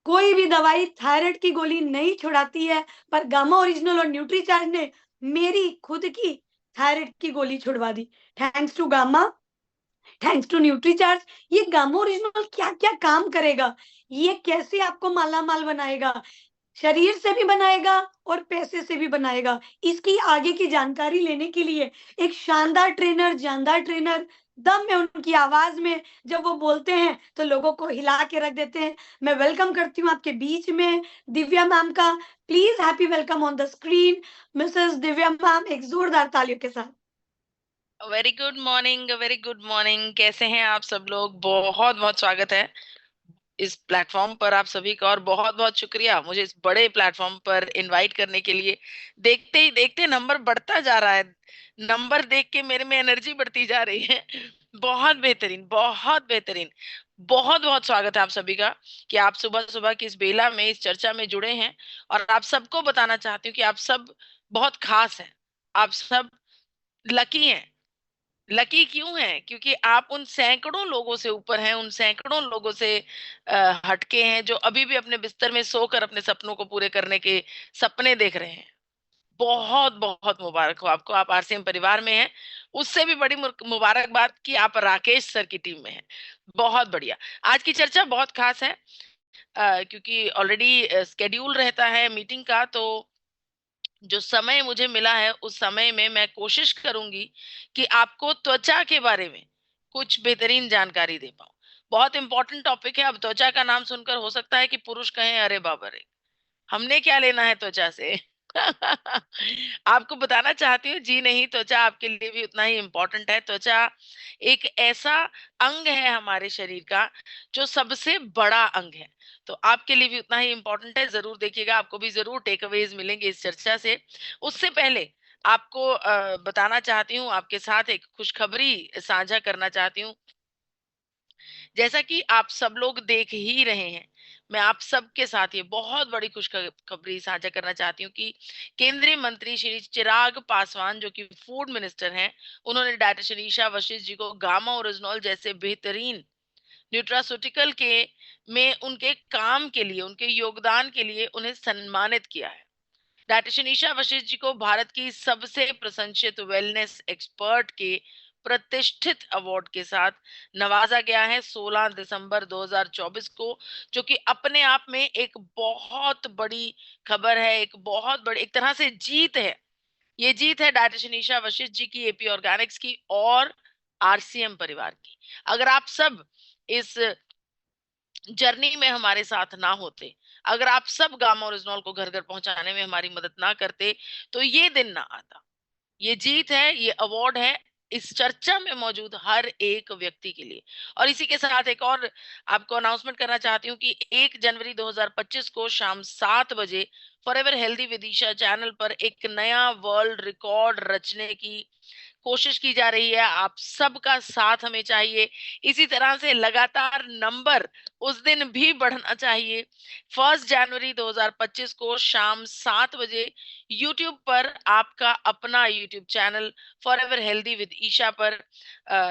कोई भी दवाई थायराइड की गोली नहीं छुड़ाती है, पर गामा ओरिजिनल और न्यूट्रीचार्ज ने मेरी खुद की थायराइड की गोली छुड़वा दी। Thanks to Gama, thanks to Nutricharge. ये गामा ओरिजिनल क्या-क्या काम करेगा, ये कैसे आपको मालामाल बनाएगा, शरीर से भी बनाएगा और पैसे से भी बनाएगा। इसकी आगे की जानकारी लेने के लिए एक शानदार ट्रेनर, जानदार ट्रेनर, दम है उनकी आवाज़ में, जब वो बोलते हैं तो लोगों को हिला के रख देते हैं। मैं वेलकम करती हूँ आपके बीच में दिव्या मैम का। Please happy welcome on the screen Mrs Divya ma'am, एक ज़ोरदार तालियों के साथ। Very good morning, very good morning. कैसे हैं आप सब लोग? बहुत बहुत स्वागत है इस प्लेटफॉर्म पर आप सभी का, और बहुत बहुत शुक्रिया मुझे इस बड़े प्लेटफॉर्म पर इनवाइट करने के लिए। देखते ही देखते नंबर बढ़ता जा रहा है। नंबर देख के मेरे में एनर्जी बढ़ती जा रही है। बहुत बेहतरीन, बहुत बेहतरीन। बहुत बहुत स्वागत है आप सभी का कि आप सुबह सुबह की इस बेला में इस चर्चा में जुड़े हैं। और आप सबको बताना चाहती हूँ कि आप सब बहुत खास हैं। आप सब लकी हैं। लकी क्यों है? क्योंकि आप उन सैकड़ों लोगों से ऊपर हैं, उन सैकड़ों लोगों से हटके हैं जो अभी भी अपने बिस्तर में सोकर अपने सपनों को पूरे करने के सपने देख रहे हैं। बहुत बहुत मुबारक हो आपको, आप आरसीएम परिवार में हैं। उससे भी बड़ी मुबारकबाद कि आप राकेश सर की टीम में हैं। बहुत बढ़िया। आज की चर्चा बहुत खास है, क्योंकि ऑलरेडी स्केड्यूल रहता है मीटिंग का। तो जो समय मुझे मिला है उस समय में मैं कोशिश करूंगी कि आपको त्वचा के बारे में कुछ बेहतरीन जानकारी दे पाऊं। बहुत इंपॉर्टेंट टॉपिक है। अब त्वचा का नाम सुनकर हो सकता है कि पुरुष कहें अरे बाबा रे, हमने क्या लेना है त्वचा से। आपको बताना चाहती हूँ, जी नहीं, त्वचा आपके लिए भी उतना ही इम्पोर्टेंट है। त्वचा एक ऐसा अंग है हमारे शरीर का जो सबसे बड़ा अंग है। तो आपके लिए भी उतना ही इम्पोर्टेंट है। जरूर देखिएगा, आपको भी जरूर टेक अवेज मिलेंगे इस चर्चा से। उससे पहले आपको बताना चाहती हूँ, आपके साथ एक खुशखबरी साझा करना चाहती हूँ। जैसा कि आप सब लोग देख ही रहे हैं, मैं आप सबके साथ ये बहुत बड़ी खुशखबरी साझा करना चाहती हूँ कि केंद्रीय मंत्री श्री चिराग पासवान, जो कि फूड मिनिस्टर हैं, उन्होंने डॉक्टर शनीशा वशिष्ठ जी को गामा ओरिजिनल जैसे बेहतरीन न्यूट्रास्यूटिकल के में उनके काम के लिए, उनके योगदान के लिए उन्हें सम्मानित किया है। डॉक्टर शनीशा वशिष्ठ जी को भारत की सबसे प्रशंसित वेलनेस एक्सपर्ट के प्रतिष्ठित अवार्ड के साथ नवाजा गया है 16 दिसंबर 2024 को, जो कि अपने आप में एक बहुत बड़ी खबर है, एक बहुत बड़ी एक तरह से जीत है। ये जीत है डॉक्टर शनीशा वशिष्ठ जी की, एपी ऑर्गेनिक्स की और आरसीएम परिवार की। अगर आप सब इस जर्नी में हमारे साथ ना होते, अगर आप सब गामा ओरिजिनल को घर घर पहुंचाने में हमारी मदद ना करते, तो ये दिन ना आता। ये जीत है, ये अवार्ड है इस चर्चा में मौजूद हर एक व्यक्ति के लिए। और इसी के साथ एक और आपको अनाउंसमेंट करना चाहती हूँ कि 1 जनवरी 2025 को शाम 7 बजे फॉरएवर हेल्दी विदिशा चैनल पर एक नया वर्ल्ड रिकॉर्ड रचने की कोशिश की जा रही है। आप सबका साथ हमें चाहिए। इसी तरह से लगातार नंबर उस दिन भी बढ़ना चाहिए। 1 जनवरी 2025 को शाम 7 बजे यूट्यूब पर आपका अपना YouTube channel forever healthy with Isha पर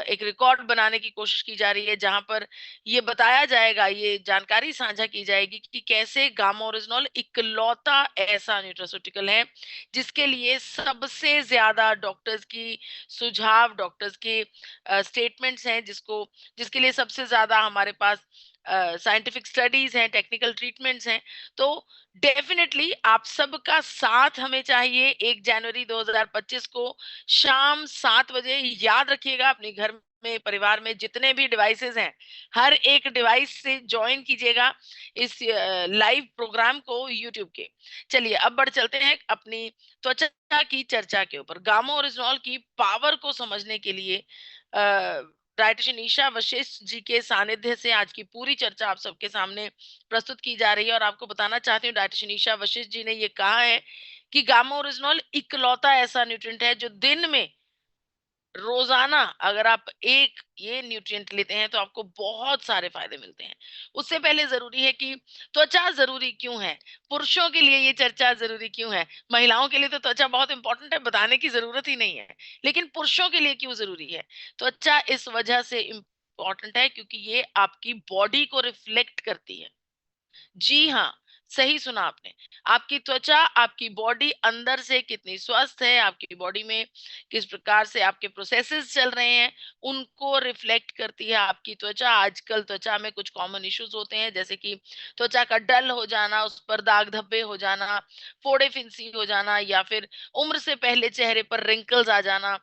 एक रिकॉर्ड बनाने की कोशिश की जा रही है, जहां पर ये बताया जाएगा, ये जानकारी साझा की जाएगी कि कैसे गामा ओरिजिनल इकलौता ऐसा न्यूट्रास्यूटिकल है जिसके लिए सबसे ज्यादा डॉक्टर्स की सुझाव, डॉक्टर्स के स्टेटमेंट्स हैं, जिसके लिए सबसे ज्यादा हमारे पास साइंटिफिक स्टडीज हैं, टेक्निकल ट्रीटमेंट्स हैं। तो डेफिनेटली आप सबका साथ हमें चाहिए 1 जनवरी 2025 को शाम 7 बजे। याद रखिएगा, अपने घर में, परिवार में जितने भी डिवाइसेस हैं, हर एक डिवाइस से ज्वाइन कीजिएगा इस लाइव प्रोग्राम को यूट्यूब के। चलिए अब बढ़ चलते हैं अपनी त्वचा की चर्चा के ऊपर। गामा ओरिजिनल की पावर को समझने के लिए डायटिशियन ईशा वशिष्ठ जी के सानिध्य से आज की पूरी चर्चा आप सबके सामने प्रस्तुत की जा रही है। और आपको बताना चाहती हूँ, डायटिशियन ईशा वशिष्ठ जी ने ये कहा है कि गामा ओरिजिनल इकलौता ऐसा न्यूट्रिएंट है जो दिन में, रोजाना अगर आप एक ये न्यूट्रिएंट लेते हैं तो आपको बहुत सारे फायदे मिलते हैं। उससे पहले जरूरी है कि त्वचा जरूरी क्यों है, पुरुषों के लिए ये चर्चा जरूरी क्यों है। महिलाओं के लिए तो त्वचा बहुत इंपॉर्टेंट है, बताने की जरूरत ही नहीं है। लेकिन पुरुषों के लिए क्यों जरूरी है? त्वचा इस वजह से इंपॉर्टेंट है क्योंकि ये आपकी बॉडी को रिफ्लेक्ट करती है। जी हाँ, सही सुना आपने। आपकी त्वचा, आपकी बॉडी अंदर से कितनी स्वस्थ है, आपकी बॉडी में किस प्रकार से आपके प्रोसेसेस चल रहे हैं, उनको रिफ्लेक्ट करती है आपकी त्वचा। आजकल त्वचा में कुछ कॉमन इश्यूज होते हैं, जैसे कि त्वचा का डल हो जाना, उस पर दाग धब्बे हो जाना, फोड़े फिंसी हो जाना, या फिर उम्र से पहले चेहरे पर रिंकल्स आ जाना,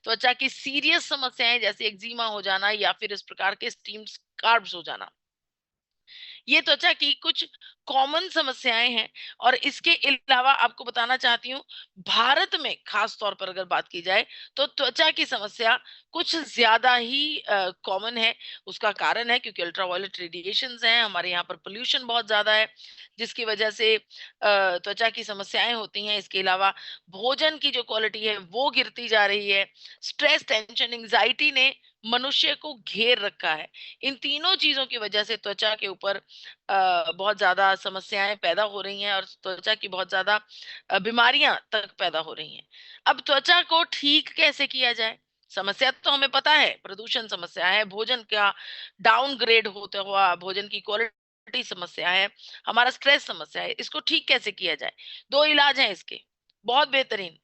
त्वचा की सीरियस समस्याएं जैसे एक्जिमा हो जाना, या फिर इस प्रकार के स्टीम स्कार्ब्स हो जाना। ये त्वचा की कुछ कॉमन समस्याएं हैं। और इसके अलावा आपको बताना चाहती हूँ, भारत में खास तौर पर अगर बात की जाए तो त्वचा की समस्या कुछ ज्यादा ही कॉमन है। उसका कारण है क्योंकि अल्ट्रावायलेट रेडिएशंस हैं, हमारे यहाँ पर पोल्यूशन बहुत ज्यादा है, जिसकी वजह से त्वचा की समस्याएं होती हैं। इसके अलावा भोजन की जो क्वालिटी है वो गिरती जा रही है। स्ट्रेस, टेंशन, एंजाइटी ने मनुष्य को घेर रखा है। इन तीनों चीजों की वजह से त्वचा के ऊपर बहुत ज्यादा समस्याएं पैदा हो रही हैं, और त्वचा की बहुत ज्यादा बीमारियां तक पैदा हो रही हैं। अब त्वचा को ठीक कैसे किया जाए? समस्या तो हमें पता है, प्रदूषण समस्या है, भोजन का डाउनग्रेड होता हुआ भोजन की क्वालिटी समस्या है, हमारा स्ट्रेस समस्या है। इसको ठीक कैसे किया जाए? दो इलाज हैं इसके, बहुत बेहतरीन।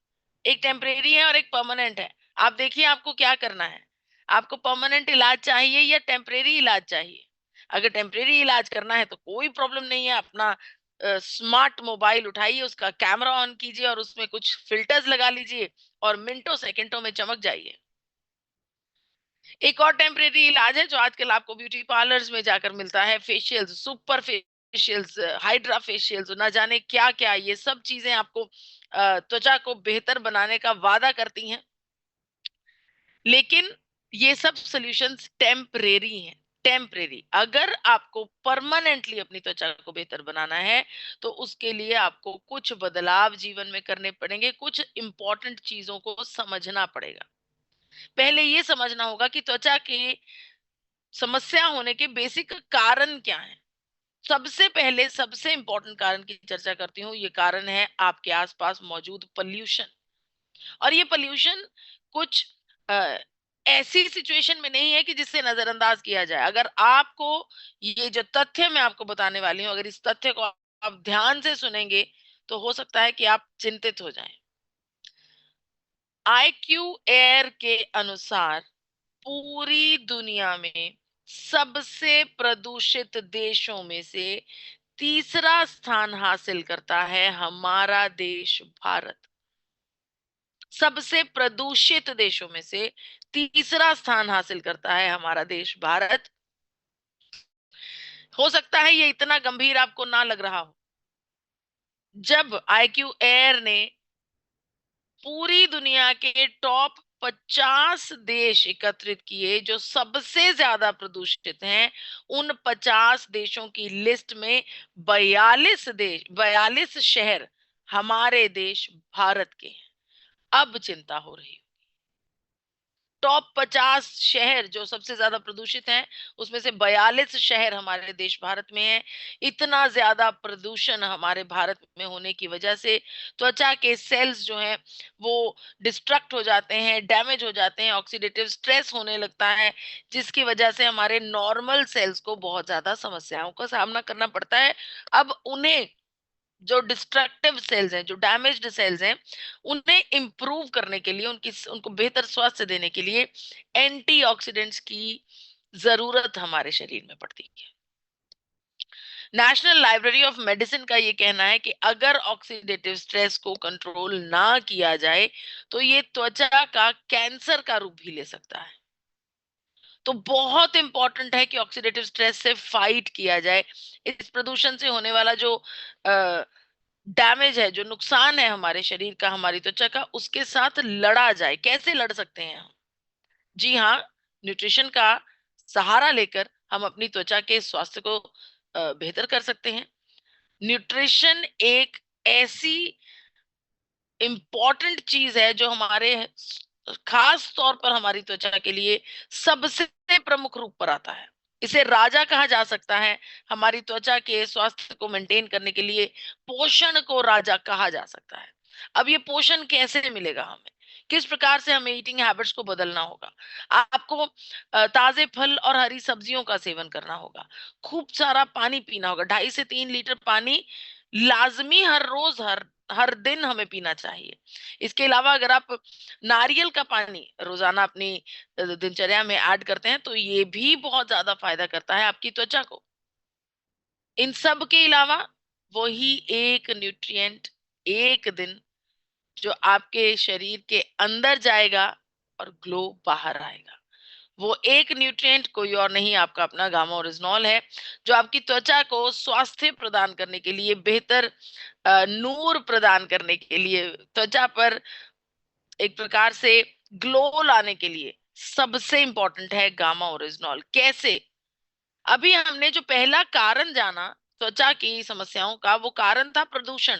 एक टेम्परेरी है और एक परमानेंट है। आप देखिए आपको क्या करना है। आपको परमानेंट इलाज चाहिए या टेम्परेरी इलाज चाहिए? अगर टेम्परेरी इलाज करना है तो कोई प्रॉब्लम नहीं है। अपना स्मार्ट मोबाइल उठाइए, उसका कैमरा ऑन कीजिए और उसमें कुछ फिल्टर्स लगा लीजिए और मिनटों सेकंडों में चमक जाइए। एक और टेम्परेरी इलाज है जो आजकल आपको ब्यूटी पार्लर्स में जाकर मिलता है, facials, super facials, hydra facials, ना जाने क्या क्या। ये सब चीजें आपको त्वचा को बेहतर बनाने का वादा करती हैं, लेकिन ये सब सॉल्यूशंस टेम्परेरी हैं। टेम्परेरी। अगर आपको परमानेंटली अपनी त्वचा को बेहतर बनाना है तो उसके लिए आपको कुछ बदलाव जीवन में करने पड़ेंगे, कुछ इंपॉर्टेंट चीजों को समझना पड़ेगा। पहले ये समझना होगा कि त्वचा के समस्या होने के बेसिक कारण क्या है। सबसे पहले सबसे इंपॉर्टेंट कारण की चर्चा करती हूँ। ये कारण है आपके आसपास मौजूद पोल्यूशन। और ये पोल्यूशन कुछ अ, ऐसी सिचुएशन में नहीं है कि जिससे नजरअंदाज किया जाए। अगर आपको ये जो तथ्य मैं आपको बताने वाली हूँ, अगर इस तथ्य को आप ध्यान से सुनेंगे तो हो सकता है कि आप चिंतित हो जाएं। आईक्यू एयर के अनुसार पूरी दुनिया में सबसे प्रदूषित देशों में से तीसरा स्थान हासिल करता है हमारा देश भारत। सबसे प्रदूषित देशों में से तीसरा स्थान हासिल करता है हमारा देश भारत। हो सकता है ये इतना गंभीर आपको ना लग रहा हो। जब आईक्यू एयर ने पूरी दुनिया के टॉप 50 देश एकत्रित किए जो सबसे ज्यादा प्रदूषित हैं, उन 50 देशों की लिस्ट में 42 शहर हमारे देश भारत के हैं। अब चिंता हो रही। टॉप 50 शहर जो सबसे ज्यादा प्रदूषित हैं, उसमें से 42 शहर हमारे देश भारत में है। इतना ज्यादा प्रदूषण हमारे भारत में होने की वजह से त्वचा के सेल्स जो हैं वो डिस्ट्रक्ट हो जाते हैं, डैमेज हो जाते हैं, ऑक्सीडेटिव स्ट्रेस होने लगता है, जिसकी वजह से हमारे नॉर्मल सेल्स को बहुत ज्यादा समस्याओं का सामना करना पड़ता है। अब उन्हें, जो डिस्ट्रक्टिव सेल्स हैं, जो डैमेज्ड सेल्स हैं, उन्हें इंप्रूव करने के लिए, उनको बेहतर स्वास्थ्य देने के लिए एंटीऑक्सीडेंट्स की जरूरत हमारे शरीर में पड़ती है। नेशनल लाइब्रेरी ऑफ मेडिसिन का ये कहना है कि अगर ऑक्सीडेटिव स्ट्रेस को कंट्रोल ना किया जाए तो ये त्वचा का कैंसर का रूप भी ले सकता है। तो बहुत इंपॉर्टेंट है कि ऑक्सीडेटिव स्ट्रेस से फाइट किया जाए। इस प्रदूषण से होने वाला जो डैमेज है, जो नुकसान है हमारे शरीर का, हमारी त्वचा का, उसके साथ लड़ा जाए। कैसे लड़ सकते हैं हम? जी हाँ, न्यूट्रिशन का सहारा लेकर हम अपनी त्वचा के स्वास्थ्य को बेहतर कर सकते हैं। न्यूट्रिशन एक ऐसी इंपॉर्टेंट चीज है जो हमारे खास तौर पर हमारी त्वचा के लिए सबसे प्रमुख रूप पर आता है। इसे राजा कहा जा सकता है। हमारी त्वचा के स्वास्थ्य को मेंटेन करने के लिए पोषण को राजा कहा जा सकता है। अब ये पोषण कैसे मिलेगा हमें? किस प्रकार से हमें ईटिंग हैबिट्स को बदलना होगा। आपको ताजे फल और हरी सब्जियों का सेवन करना होगा, खूब सारा पानी पीना होगा, 2.5 से 3 लीटर पानी लाजमी हर रोज हर हर दिन हमें पीना चाहिए। इसके अलावा अगर आप नारियल का पानी रोजाना अपनी दिनचर्या में ऐड करते हैं तो ये भी बहुत ज्यादा फायदा करता है आपकी त्वचा को। इन सब के अलावा वही एक न्यूट्रिएंट एक दिन जो आपके शरीर के अंदर जाएगा और ग्लो बाहर आएगा। वो एक न्यूट्रिएंट कोई और नहीं, आपका अपना गामा ओरिजिनॉल है, जो आपकी त्वचा को स्वास्थ्य प्रदान करने के लिए, बेहतर नूर प्रदान करने के लिए, त्वचा पर एक प्रकार से ग्लो लाने के लिए सबसे इंपॉर्टेंट है गामा ओरिजिनॉल। कैसे? अभी हमने जो पहला कारण जाना त्वचा की समस्याओं का, वो कारण था प्रदूषण।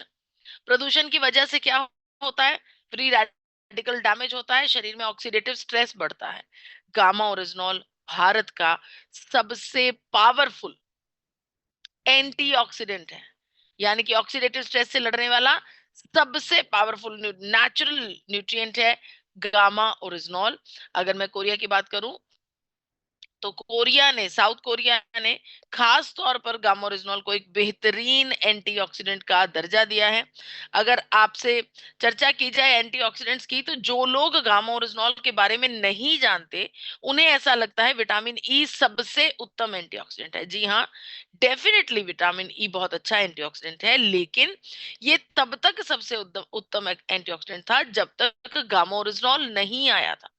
प्रदूषण की वजह से क्या होता है? फ्री रेडिकल डैमेज होता है, शरीर में ऑक्सीडेटिव स्ट्रेस बढ़ता है। गामा ओरिजिनॉल भारत का सबसे पावरफुल एंटीऑक्सीडेंट है, यानी कि ऑक्सीडेटिव स्ट्रेस से लड़ने वाला सबसे पावरफुल नेचुरल न्यूट्रिएंट है गामा ओरिजिनॉल। अगर मैं कोरिया की बात करूं तो साउथ कोरिया ने खास तौर पर गामा ओरिजिनॉल को एक बेहतरीन एंटीऑक्सीडेंट का दर्जा दिया है। अगर आपसे चर्चा की जाए एंटीऑक्सीडेंट्स की, तो जो लोग गामा ओरिजिनॉल के बारे में नहीं जानते उन्हें ऐसा लगता है विटामिन ई सबसे उत्तम एंटीऑक्सीडेंट है। जी हाँ, डेफिनेटली विटामिन ई बहुत अच्छा एंटीऑक्सीडेंट है, लेकिन ये तब तक सबसे उत्तम एंटीऑक्सीडेंट था जब तक गामा ओरिजिनॉल नहीं आया था।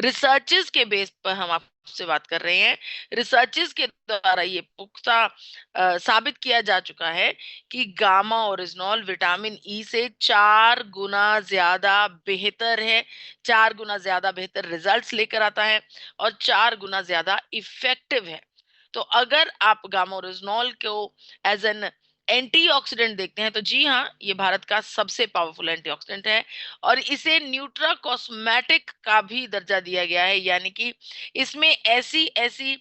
रिसर्चेस के बेस पर हम आपसे बात कर रहे हैं। रिसर्चेस के द्वारा ये पुख्ता साबित किया जा चुका है कि गामा ओरिजिनॉल विटामिन ई से 4 गुना ज्यादा बेहतर है, 4 गुना ज्यादा बेहतर रिजल्ट्स लेकर आता है और 4 गुना ज्यादा इफेक्टिव है। तो अगर आप गामा ओरिजिनॉल को एज एन एंटीऑक्सीडेंट देखते हैं तो जी हाँ, ये भारत का सबसे पावरफुल एंटीऑक्सीडेंट है और इसे न्यूट्रा कॉस्मेटिक का भी दर्जा दिया गया है, यानी कि इसमें ऐसी ऐसी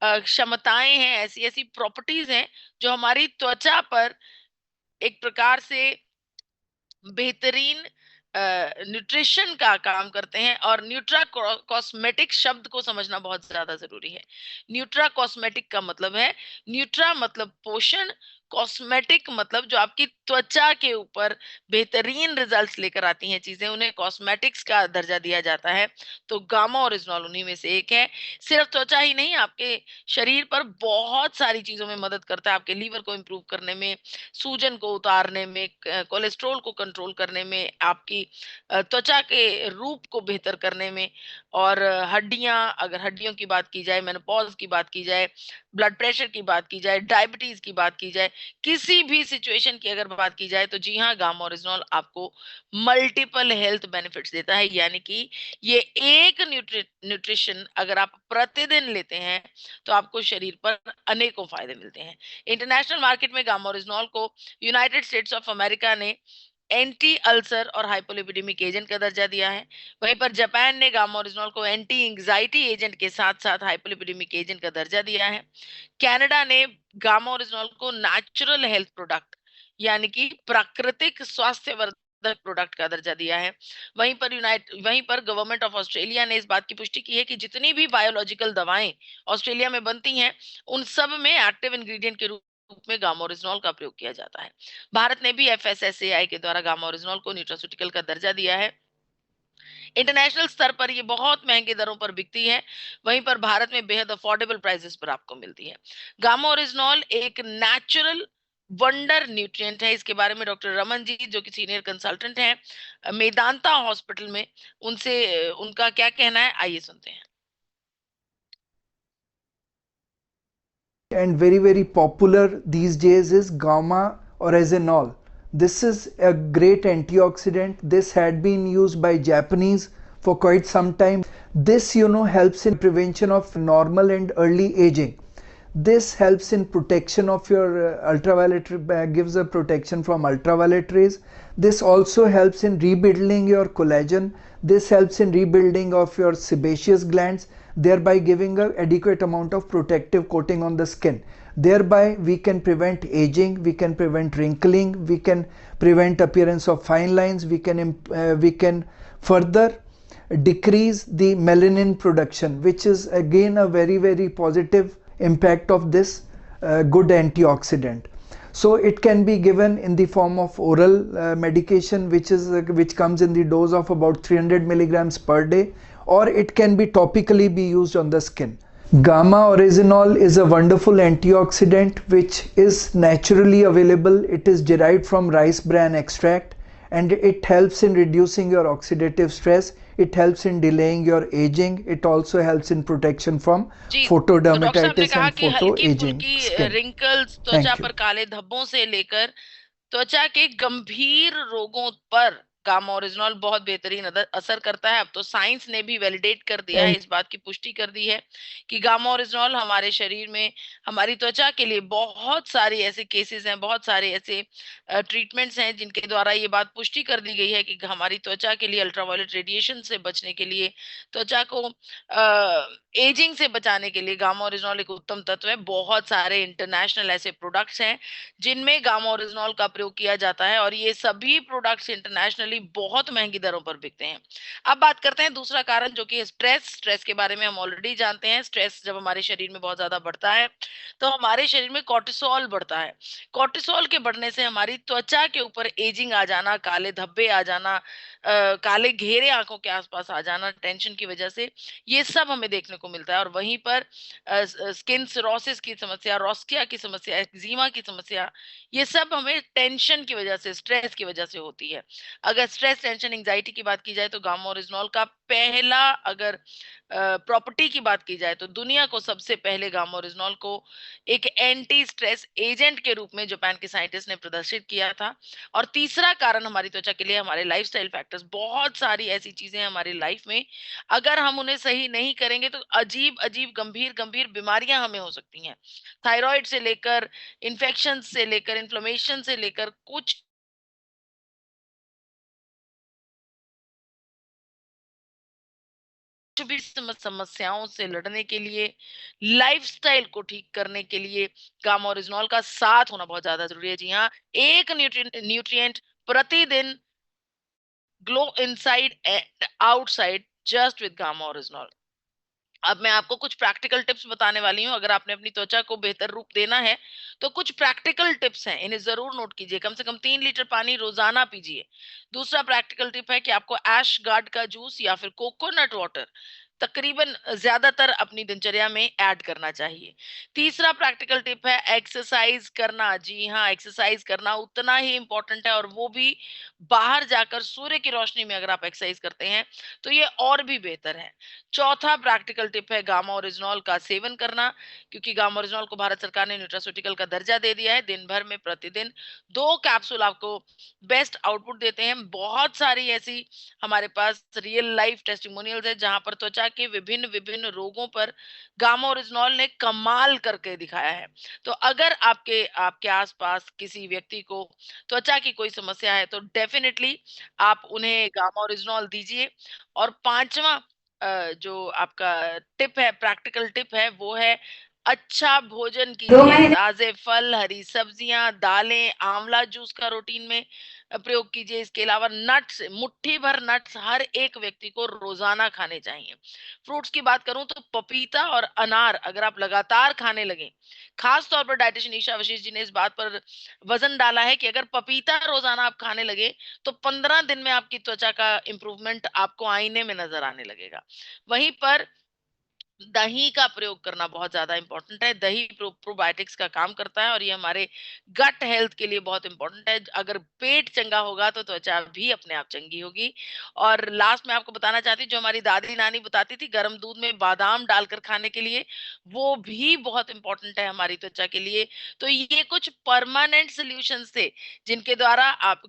क्षमताएं हैं, ऐसी ऐसी प्रॉपर्टीज हैं जो हमारी त्वचा पर एक प्रकार से बेहतरीन न्यूट्रिशन का काम करते हैं। और न्यूट्रा कॉस्मेटिक शब्द को समझना बहुत ज्यादा जरूरी है। न्यूट्रा कॉस्मेटिक का मतलब है, न्यूट्रा मतलब पोषण, कॉस्मेटिक मतलब जो आपकी त्वचा के ऊपर बेहतरीन रिजल्ट्स लेकर आती हैं चीजें, उन्हें कॉस्मेटिक्स का दर्जा दिया जाता है। तो गामा ओरिजिनॉल उन्हीं में से एक है। सिर्फ त्वचा ही नहीं, आपके शरीर पर बहुत सारी चीजों में मदद करता है, आपके लीवर को इंप्रूव करने में, सूजन को उतारने में, कोलेस्ट्रॉल को कंट्रोल करने में, आपकी त्वचा के रूप को बेहतर करने में, और हड्डियां, अगर हड्डियों की बात की जाए, मेनोपॉज की बात की जाए, ब्लड प्रेशर की बात की जाए, डायबिटीज की बात की जाए, किसी भी सिचुएशन की अगर बात की जाए तो जी हाँ, गामा ओरिजिनॉल आपको मल्टीपल हेल्थ बेनिफिट्स देता है। यानी कि ये एक न्यूट्रिशन अगर आप प्रतिदिन लेते हैं तो आपको शरीर पर अनेकों फायदे मिलते हैं। इंटरनेशनल मार्केट में गामा ओरिजिनॉल को यूनाइटेड स्टेट्स ऑफ अमेरिका ने एंटी अल्सर और हाइपोलिपिडेमिक एजेंट का दर्जा दिया है। वहीं पर जापान ने गामा ओरिजिनॉल को एंटी एंजाइटी एजेंट के साथ साथ हाइपोलिपिडेमिक एजेंट का दर्जा दिया है। कनाडा ने गामा ओरिजिनॉल को नेचुरल हेल्थ प्रोडक्ट यानी कि प्राकृतिक स्वास्थ्यवर्धक प्रोडक्ट का दर्जा दिया है। वहीं पर गवर्नमेंट ऑफ ऑस्ट्रेलिया ने इस बात की पुष्टि की है कि जितनी भी बायोलॉजिकल दवाएं ऑस्ट्रेलिया में बनती हैं उन सब में एक्टिव इंग्रेडिएंट के रूप में गामा ओरिजिनॉल का प्रयोग किया जाता है। भारत ने भी एफएसएसएआई के द्वारा गामा ओरिजिनॉल को न्यूट्रास्यूटिकल का दर्जा दिया है। इंटरनेशनल स्तर पर ये बहुत महंगे दरों पर बिकती है, वहीं पर भारत में बेहद अफोर्डेबल प्राइसेस पर आपको मिलती है। गामा ओरिजिनॉल एक नेचुरल वंडर न्यूट्रिएंट है। इसके बारे में डॉक्टर रमन जी, जो कि सीनियर कंसल्टेंट हैं मेदांता हॉस्पिटल में, उनसे उनका क्या कहना है, आइए सुनते हैं। And very popular these days is gamma oryzanol. This is a great antioxidant. This had been used by Japanese for quite some time. This helps in prevention of normal and early aging. This helps in protection of your ultraviolet, gives a protection from ultraviolet rays. This also helps in rebuilding your collagen. This helps in rebuilding of your sebaceous glands, thereby giving an adequate amount of protective coating on the skin. Thereby we can prevent aging, we can prevent wrinkling, we can prevent appearance of fine lines, we can further decrease the melanin production, which is again a very, very positive impact of this good antioxidant. So it can be given in the form of oral medication, which comes in the dose of about 300 milligrams per day, or it can be topically be used on the skin. Gamma oryzanol is a wonderful antioxidant which is naturally available. It is derived from rice bran extract, and it helps in reducing your oxidative stress. It helps in delaying your aging. It also helps in protection from जी, तो doctor साहब ने photodermatitis कहा and कि हल्की photoaging फुल्की skin. Wrinkles, त्वचा Thank you. पर काले धब्बों से लेकर त्वचा के गंभीर रोगों पर गामा ओरिजिनॉल बहुत बेहतरीन असर करता है। अब तो साइंस ने भी वैलिडेट कर दिया है, इस बात की पुष्टि कर दी है कि गामा ओरिजिनॉल हमारे शरीर में, हमारी त्वचा के लिए बहुत सारी ऐसे केसेस हैं, बहुत सारे ऐसे ट्रीटमेंट्स हैं जिनके द्वारा ये बात पुष्टि कर दी गई है कि हमारी त्वचा के लिए अल्ट्रावायलेट रेडिएशन से बचने के लिए, त्वचा को एजिंग से बचाने के लिए गामा ओरिजिनॉल एक उत्तम तत्व है। बहुत सारे इंटरनेशनल ऐसे प्रोडक्ट्स हैं जिनमें गामा ओरिजिनॉल का प्रयोग किया जाता है, और ये सभी प्रोडक्ट्स इंटरनेशनली बहुत महंगी दरों पर बिकते हैं। अब बात करते हैं दूसरा कारण, जो कि स्ट्रेस के बारे में हम ऑलरेडी जानते हैं। स्ट्रेस जब हमारे शरीर में बहुत ज्यादा बढ़ता है तो हमारे शरीर में कोर्टिसोल बढ़ता है। कोर्टिसोल के बढ़ने से हमारी त्वचा के ऊपर एजिंग आ जाना, काले धब्बे आ जाना, काले घेरे आंखों के आसपास आ जाना टेंशन की वजह से, ये सब हमें देखने को मिलता है। और वहीं पर स्किन सिरोसिस की समस्या, रोस्टिया की समस्या, एक्जिमा की समस्या, ये सब हमें टेंशन की वजह से, स्ट्रेस की वजह से होती है। अगर स्ट्रेस, टेंशन, एंजाइटी की बात की जाए तो गामा ओरिजिनॉल का पहला, अगर प्रॉपर्टी की बात की जाए तो दुनिया को सबसे पहले गामा ओरिजिनॉल को एक एंटी स्ट्रेस एजेंट के रूप में जापान के साइंटिस्ट ने प्रदर्शित किया था। और तीसरा कारण हमारी त्वचा के लिए हमारे लाइफस्टाइल फैक्टर्स, बहुत सारी ऐसी चीजें हमारी लाइफ में, अगर हम उन्हें सही नहीं करेंगे तो अजीब अजीब गंभीर गंभीर बीमारियां हमें हो सकती हैं। थायराइड से लेकर, इन्फेक्शन से लेकर, इन्फ्लेमेशन से लेकर, कुछ भी समस्याओं से लड़ने के लिए, लाइफस्टाइल को ठीक करने के लिए गामा ओरिजिनॉल का साथ होना बहुत ज्यादा जरूरी है। जी हाँ, एक न्यूट्रिएंट प्रतिदिन, glow inside and outside, just with gamma oryzanol. अब मैं आपको कुछ प्रैक्टिकल टिप्स बताने वाली हूँ। अगर आपने अपनी त्वचा को बेहतर रूप देना है तो कुछ प्रैक्टिकल टिप्स हैं, इन्हें जरूर नोट कीजिए। कम से कम 3 लीटर पानी रोजाना पीजिए। दूसरा प्रैक्टिकल टिप है कि आपको ऐश गार्ड का जूस या फिर कोकोनट वाटर तकरीबन ज्यादातर अपनी दिनचर्या में ऐड करना चाहिए। तीसरा प्रैक्टिकल टिप है एक्सरसाइज करना। जी हाँ, एक्सरसाइज करना उतना ही इंपॉर्टेंट है, और वो भी बाहर जाकर सूर्य की रोशनी में अगर आप एक्सरसाइज करते हैं तो ये और भी बेहतर है। चौथा प्रैक्टिकल टिप है गामा ओरिजिनॉल का सेवन करना, क्योंकि गामा ओरिजिनॉल को भारत सरकार ने न्यूट्रास्यूटिकल का दर्जा दे दिया है। दिन भर में प्रतिदिन 2 कैप्सूल आपको बेस्ट आउटपुट देते हैं। बहुत सारी ऐसी हमारे पास रियल लाइफ टेस्टिमोनियल्स है जहां पर त्वचा के विभिन्न विभिन्न रोगों पर गामा ओरिजिनॉल ने कमाल करके दिखाया है। तो अगर आपके आपके आसपास किसी व्यक्ति को त्वचा की कोई समस्या है तो डेफिनेटली आप उन्हें गामा ओरिजिनॉल दीजिए। और पांचवा जो आपका टिप है, प्रैक्टिकल टिप है, वो है अच्छा भोजन कीजिए। ताजे फल, हरी सब्जियां, दालें, आंवला जूस का रूटीन में प्रयोग कीजिए। इसके अलावा नट्स, मुट्ठी भर नट्स हर एक व्यक्ति को रोजाना खाने चाहिए। फ्रूट्स की बात करूं तो पपीता और अनार अगर आप लगातार खाने लगे, खास तौर पर डाइटिशियन ईशा वशिष्ठ जी ने इस बात पर वजन डाला है कि अगर पपीता रोजाना आप खाने लगे तो 15 दिन में आपकी त्वचा का इंप्रूवमेंट आपको आईने में नजर आने लगेगा। वहीं पर दही का प्रयोग करना बहुत ज्यादा इंपॉर्टेंट है। दही प्रोबायोटिक्स का काम करता है और ये हमारे गट हेल्थ के लिए बहुत इंपॉर्टेंट है। अगर पेट चंगा होगा तो त्वचा भी अपने आप चंगी होगी। और लास्ट में आपको बताना चाहती हूँ, जो हमारी दादी नानी बताती थी गर्म दूध में बादाम डालकर खाने के लिए, वो भी बहुत इंपॉर्टेंट है हमारी त्वचा के लिए। तो ये कुछ परमानेंट सोल्यूशन थे जिनके द्वारा आप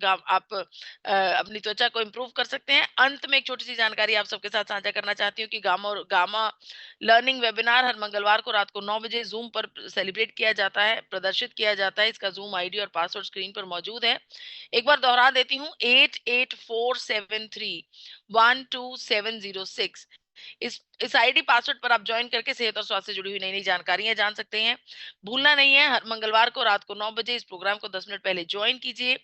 अपनी त्वचा को इम्प्रूव कर सकते हैं। अंत में एक छोटी सी जानकारी आप सबके साथ साझा करना चाहती हूँ कि गामा लर्निंग वेबिनार हर मंगलवार को रात को 9 बजे जूम पर सेलिब्रेट किया जाता है, प्रदर्शित किया जाता है। इसका जूम आईडी और पासवर्ड स्क्रीन पर मौजूद है। एक बार दोहरा देती हूँ, 8847312706। इस आईडी पासवर्ड पर आप ज्वाइन करके सेहत और स्वास्थ्य से जुड़ी हुई नई नई जानकारियां जान सकते हैं। भूलना नहीं है, हर मंगलवार को रात को 9 बजे इस प्रोग्राम को 10 मिनट पहले ज्वाइन कीजिए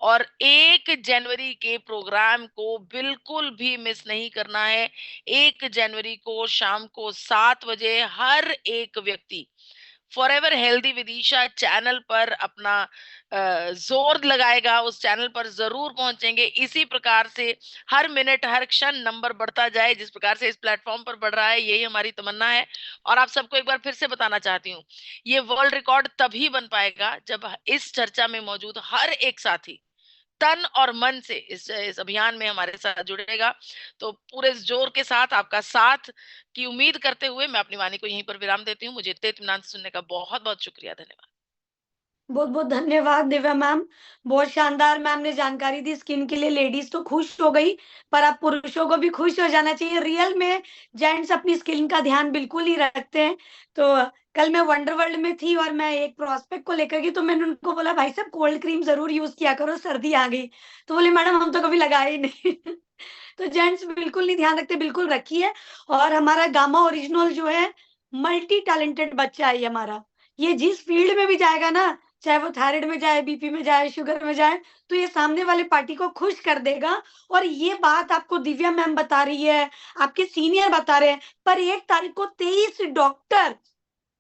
और 1 जनवरी के प्रोग्राम को बिल्कुल भी मिस नहीं करना है। 1 जनवरी को शाम को 7 बजे हर एक व्यक्ति फॉरएवर हेल्दी विदिशा चैनल पर अपना जोर लगाएगा, उस चैनल पर जरूर पहुंचेंगे। इसी प्रकार से हर मिनट हर क्षण नंबर बढ़ता जाए, जिस प्रकार से इस प्लेटफॉर्म पर बढ़ रहा है, यही हमारी तमन्ना है। और आप सबको एक बार फिर से बताना चाहती हूँ, ये वर्ल्ड रिकॉर्ड तभी बन पाएगा जब इस चर्चा में मौजूद हर एक साथी तन और मन से इस अभियान में हमारे साथ जुड़ेगा। तो पूरे जोर के साथ आपका साथ की उम्मीद करते हुए मैं अपनी वाणी को यहीं पर विराम देती हूँ। मुझे इतने इत्मीनान से सुनने का बहुत बहुत शुक्रिया, धन्यवाद। बहुत बहुत धन्यवाद दिव्या मैम, बहुत शानदार मैम ने जानकारी दी। स्किन के लिए लेडीज तो खुश हो गई, पर अब पुरुषों को भी खुश हो जाना चाहिए। रियल में जेंट्स अपनी स्किन का ध्यान बिल्कुल ही रखते हैं। तो कल मैं वंडर वर्ल्ड में थी और मैं एक प्रोस्पेक्ट को लेकर गई, तो मैंने उनको बोला भाई साहब कोल्ड क्रीम जरूर यूज किया करो, सर्दी आ गई। तो बोले मैडम हम तो कभी लगाए ही नहीं। तो जेंट्स बिल्कुल नहीं ध्यान रखते, बिल्कुल रखिए। और हमारा गामा ओरिजिनल जो है मल्टी टैलेंटेड बच्चा है हमारा, ये जिस फील्ड में भी जाएगा ना, चाहे वो थायराइड में जाए, बीपी में जाए, शुगर में जाए, तो ये सामने वाले पार्टी को खुश कर देगा। और ये बात आपको दिव्या मैम बता रही है, आपके सीनियर बता रहे हैं, पर 1 तारीख को 23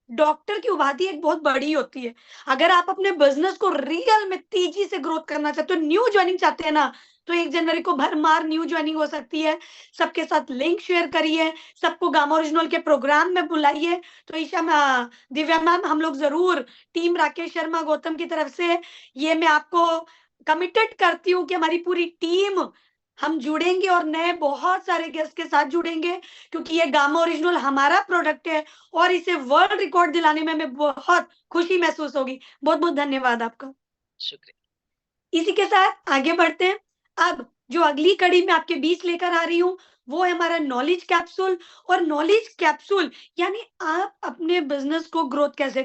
डॉक्टर की उपाधि एक बहुत बड़ी होती है। अगर आप अपने बिजनेस को रियल में तेजी से ग्रोथ करना चाहते हो, न्यू ज्वाइनिंग चाहते हैं ना, तो 1 जनवरी को भरमार न्यू ज्वाइनिंग हो सकती है। सबके साथ लिंक शेयर करिए, सबको गामा ओरिजिनल के प्रोग्राम में बुलाइए। तो दिव्या मैम, हम लोग जरूर टीम राकेश शर्मा गौतम की तरफ से ये मैं आपको कमिटेड करती हूँ कि हमारी पूरी टीम हम जुड़ेंगे और नए बहुत सारे गेस्ट के साथ जुड़ेंगे, क्योंकि ये गामा ओरिजिनल हमारा प्रोडक्ट है और इसे वर्ल्ड रिकॉर्ड दिलाने में हमें बहुत खुशी महसूस होगी। बहुत बहुत धन्यवाद आपका। शुक्रिया। इसी के साथ आगे बढ़ते हैं। अब जो अगली कड़ी मैं आपके बीच लेकर आ रही हूँ, वो है हमारा नॉलेज कैप्सूल। और नॉलेज कैप्सूल यानी आप अपने बिजनेस को ग्रोथ कैसे